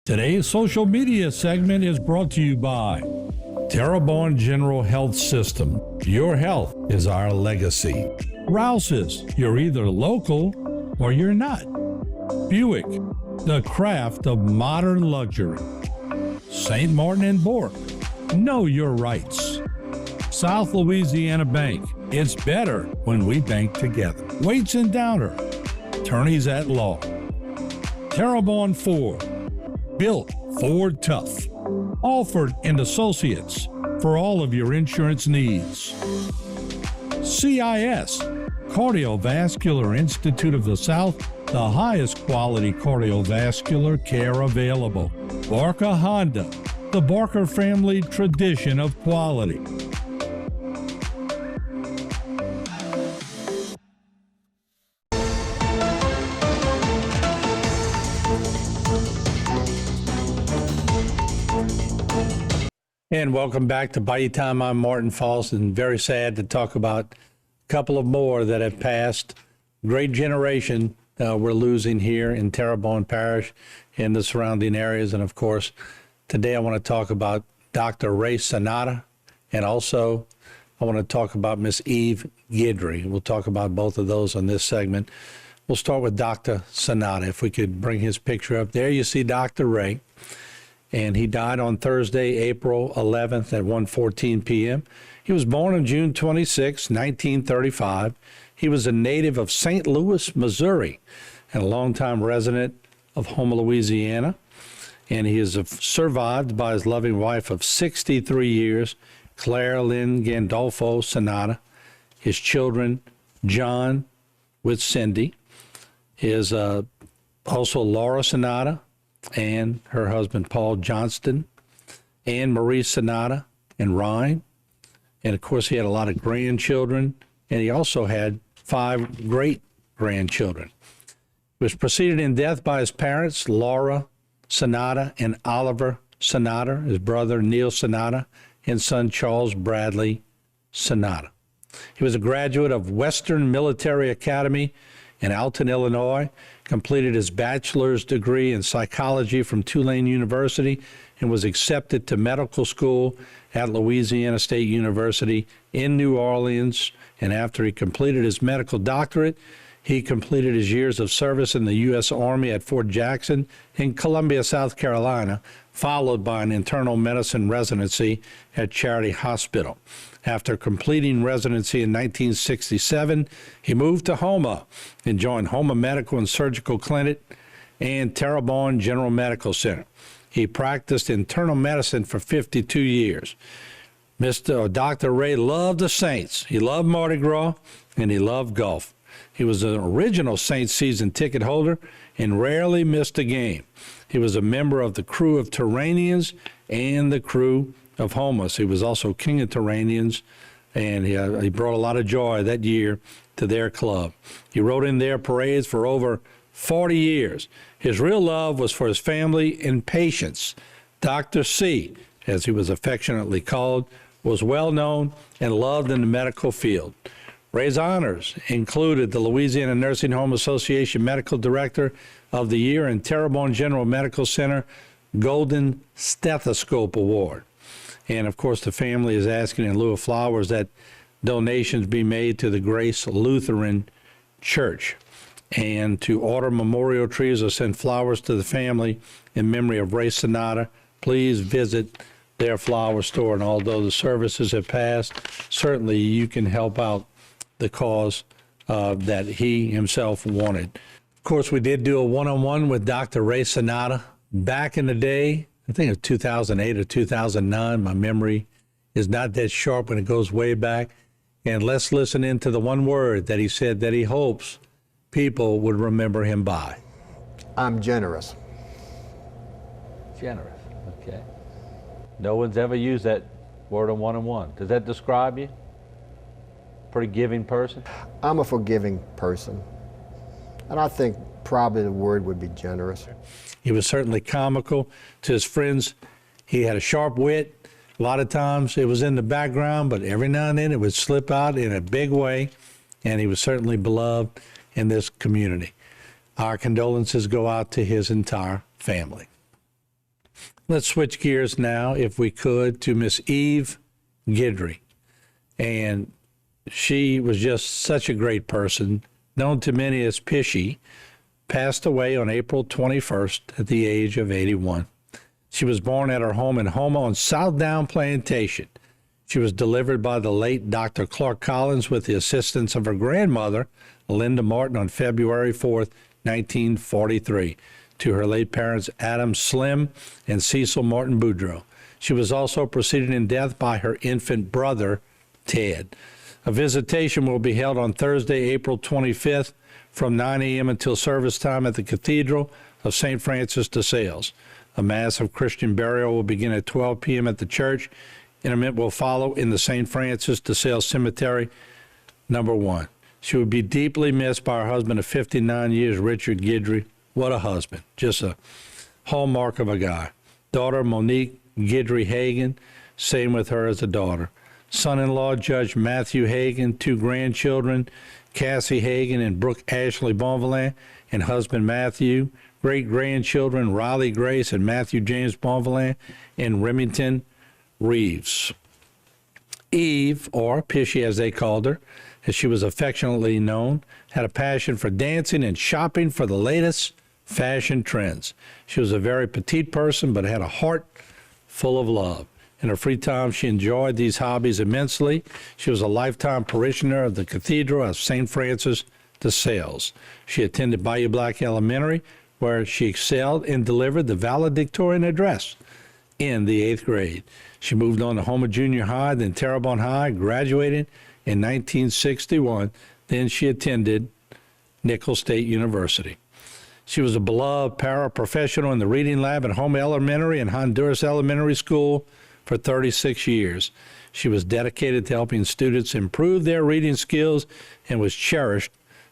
Today's social media segment is brought to you by Terrebonne General Health System. Your health is our legacy. Rouse's, you're either local or you're not. Buick, the craft of modern luxury. St. Martin and Bork, know your rights. South Louisiana Bank, it's better when we bank together. Waits and Downer, attorneys at law. Terrebonne Ford, built Ford tough. Alford and Associates, for all of your insurance needs. CIS, Cardiovascular Institute of the South, the highest quality cardiovascular care available. Barker Honda, the Barker family tradition of quality. And welcome back to Bayou Time. I'm Martin Falls, and very sad to talk about a couple of more that have passed. Great generation we're losing here in Terrebonne Parish and the surrounding areas. And of course, today I want to talk about Dr. Ray Cinnater, and also I want to talk about Miss Eve Guidry. We'll talk about both of those on this segment. We'll start with Dr. Cinnater. If we could bring his picture up. There you see Dr. Ray. And he died on Thursday, April 11th at 1:14 p.m. He was born on June 26, 1935. He was a native of St. Louis, Missouri, and a longtime resident of Houma, Louisiana. And he is survived by his loving wife of 63 years, Claire Lynn Gandolfo Cinnater. His children, John with Cindy, is also Laura Cinnater, and her husband, Paul Johnston, and Marie Cinnater, and Ryan. And of course, he had a lot of grandchildren, and he also had 5 great-grandchildren. He was preceded in death by his parents, Laura Cinnater and Oliver Cinnater, his brother, Neil Cinnater, and son, Charles Bradley Cinnater. He was a graduate of Western Military Academy in Alton, Illinois, completed his bachelor's degree in psychology from Tulane University, and was accepted to medical school at Louisiana State University in New Orleans. And after he completed his medical doctorate, he completed his years of service in the U.S. Army at Fort Jackson in Columbia, South Carolina, followed by an internal medicine residency at Charity Hospital. After completing residency in 1967, he moved to Houma and joined Houma Medical and Surgical Clinic and Terrebonne General Medical Center. He practiced internal medicine for 52 years. Dr. Ray loved the Saints. He loved Mardi Gras, and he loved golf. He was an original Saints season ticket holder and rarely missed a game. He was a member of the crew of Turanians and the crew of Homas. He was also king of Turanians, and he brought a lot of joy that year to their club. He rode in their parades for over 40 years. His real love was for his family and patients. Dr. C, as he was affectionately called, was well known and loved in the medical field. Ray's honors included the Louisiana Nursing Home Association Medical Director of the Year and Terrebonne General Medical Center Golden Stethoscope Award. And of course, the family is asking in lieu of flowers that donations be made to the Grace Lutheran Church, and to order memorial trees or send flowers to the family in memory of Ray Cinnater. Please visit their flower store. And although the services have passed, certainly you can help out the cause that he himself wanted. Of course, we did do a one-on-one with Dr. Ray Cinnater back in the day. I think it was 2008 or 2009. My memory is not that sharp when it goes way back. And let's listen into the one word that he said that he hopes people would remember him by. I'm generous. Generous, okay. No one's ever used that word on one-on-one. Does that describe you? Pretty giving person? I'm a forgiving person. And I think probably the word would be generous. He was certainly comical to his friends. He had a sharp wit. A lot of times it was in the background, but every now and then it would slip out in a big way. And he was certainly beloved in this community. Our condolences go out to his entire family. Let's switch gears now, if we could, to Miss Eve Guidry. And she was just such a great person, known to many as Pishy, passed away on April 21st at the age of 81. She was born at her home in Houma on Southdown Plantation. She was delivered by the late Dr. Clark Collins with the assistance of her grandmother, Linda Martin, on February 4th, 1943, to her late parents, Adam Slim and Cecil Martin Boudreaux. She was also preceded in death by her infant brother, Ted. A visitation will be held on Thursday, April 25th, from 9 a.m. until service time at the Cathedral of St. Francis de Sales. A mass of Christian burial will begin at 12 p.m. at the church. Interment will follow in the St. Francis de Sales Cemetery, number 1. She would be deeply missed by her husband of 59 years, Richard Guidry. What a husband. Just a hallmark of a guy. Daughter, Monique Guidry Hagan, same with her as a daughter. Son-in-law, Judge Matthew Hagan. 2 grandchildren, Cassie Hagan and Brooke Ashley Bonvillain, and husband Matthew. Great-grandchildren, Riley Grace and Matthew James Bonvillain, and Remington Reeves. Eve, or Pishy as they called her, as she was affectionately known, had a passion for dancing and shopping for the latest fashion trends. She was a very petite person, but had a heart full of love. In her free time, she enjoyed these hobbies immensely. She was a lifetime parishioner of the Cathedral of St. Francis de Sales. She attended Bayou Black Elementary, where she excelled and delivered the valedictorian address in the 8th grade. She moved on to Houma Junior High, then Terrebonne High, graduated in 1961. Then she attended Nicholls State University. She was a beloved paraprofessional in the reading lab at Houma Elementary and Honduras Elementary School for 36 years. She was dedicated to helping students improve their reading skills and was cherished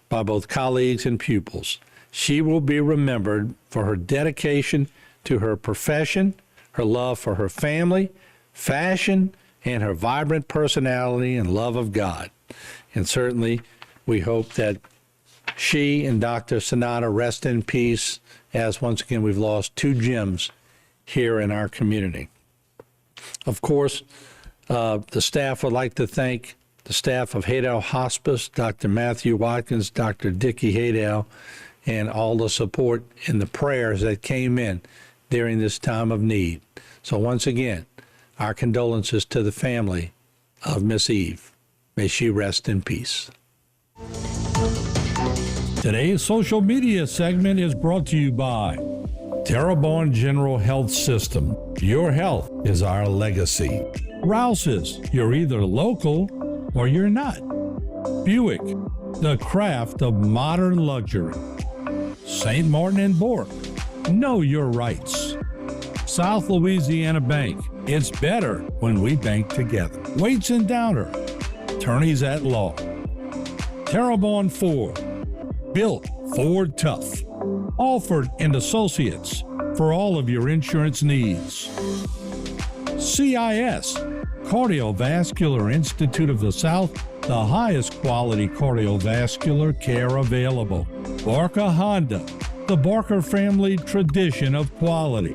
by both colleagues and pupils. She will be remembered for her dedication to her profession, her love for her family, fashion, and her vibrant personality and love of God. And certainly, we hope that she and Dr. Cinnater rest in peace, as once again we've lost 2 gems here in our community. Of course, the staff would like to thank the staff of Haydale Hospice, Dr. Matthew Watkins, Dr. Dickie Haydale, and all the support and the prayers that came in during this time of need. So once again, our condolences to the family of Miss Eve. May she rest in peace. Today's social media segment is brought to you by Terrebonne General Health System. Your health is our legacy. Rouse's, you're either local or you're not. Buick, the craft of modern luxury. St. Martin and Bourke, know your rights. South Louisiana Bank, it's better when we bank together. Waits and Downer, attorneys at law. Terrebonne Ford, built Ford tough. Alford and Associates, for all of your insurance needs. CIS, Cardiovascular Institute of the South, the highest quality cardiovascular care available. Barker Honda, the Barker family tradition of quality.